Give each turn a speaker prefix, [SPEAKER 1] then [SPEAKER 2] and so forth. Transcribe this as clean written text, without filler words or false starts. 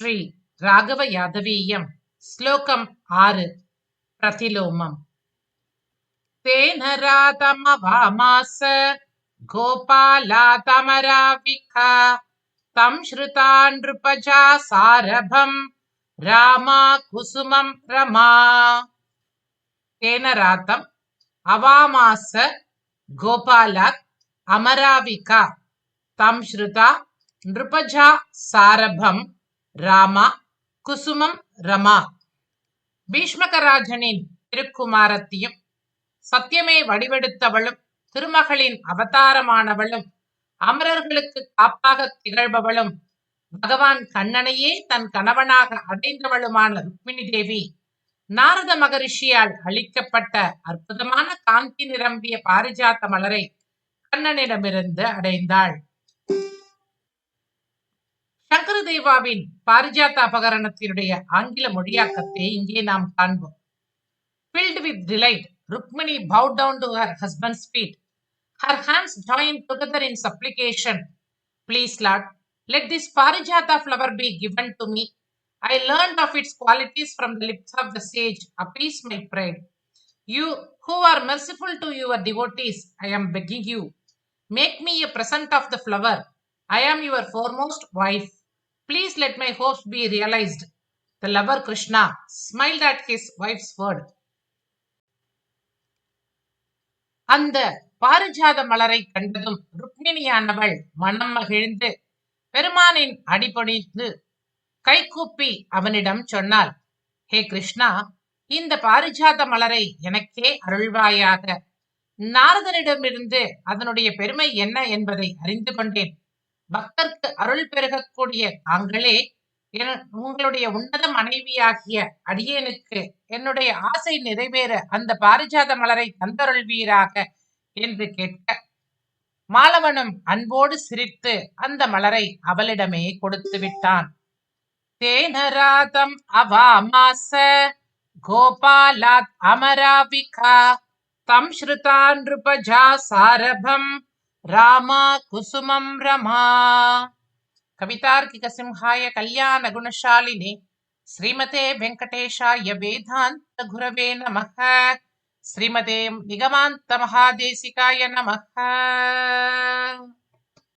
[SPEAKER 1] ஸ்ரீ ராகவ யாதவீயம் ஸ்லோகம் 6 பிரதிலோமம். தேன ராதமவாமாஸ கோபாலாதமராவிகா தம் ஸ்ருதா நிருபஜா சாரபம் ராமா குசுமம் ரமா. தேன ராதம் அவாமாஸ கோபாலாத் அமராவிகா தம் ஸ்ருதா நிருபஜா சாரபம் ராமா குசுமம் ரமா. பீஷ்மகராஜனின் திருக்குமாரத்தியும் சத்தியமே வடிவெடுத்தவளும் திருமகளின் அவதாரமானவளும் அமரர்களுக்கு காப்பாக திகழ்பவளும் பகவான் கண்ணனையே தன் கணவனாக அடைந்தவளுமான ருக்மிணி தேவி நாரத மகரிஷியால் அளிக்கப்பட்ட அற்புதமான காந்தி நிரம்பிய பாரிஜாத மலரை கண்ணனிடமிருந்து அடைந்தாள். சங்கரதேவாவின் பாரிஜாத அபகரணத்தினுடைய ஆங்கில மொழியாக்கத்தை இங்கே நாம் காண்போம். Filled with delight, Rukmini bowed down to her husband's feet. Her hands joined together in supplication. Please, Lord, let this parijata flower be given to me. I learned of its qualities from the lips of the sage. Appease my pride. You who are merciful to your devotees, I am begging you, make me a present of the flower. I am your foremost wife. Please let my hopes be realized. The lover Krishna smiled at his wife's word. அந்த பாரிஜாத மலரை கண்டதும் ருக்மிணியானவள் மனம் மகிழ்ந்து பெருமானின் அடிபணிந்து கைகூப்பி அவனிடம் சொன்னாள், ஹே கிருஷ்ணா, இந்த பாரிஜாத மலரை எனக்கே அருள்வாயாக. நாரதனிடமிருந்து அதனுடைய பெருமை என்ன என்பதை அறிந்து கொண்டேன். பக்தர்க்கு அருள் பெருகக்கூடிய தாங்களே உங்களுடைய உன்னத மனைவியாகிய அடியேனுக்கு என்னுடைய ஆசை நிறைவேற அந்த பாரிஜாத மலரை தந்தருள்வீராக என்று கேட்க, மாலவனும் அன்போடு சிரித்து அந்த மலரை அவளிடமே கொடுத்து விட்டான். தேனராதம் அவாமாஸ கோபாலாத் அமராவிகா தம் ஸ்ருதா நிருபஜா சாரபம் ராமா குசுமம் ரமா. கவிதார்க்கிக சிம்ஹாய கல்யாண குணசாலினி ஸ்ரீமதே வெங்கடேஷாய வேதாந்த குரவே நமஹ. ஸ்ரீமதே நிகமாந்த மகாதேசிகாய நமஹ.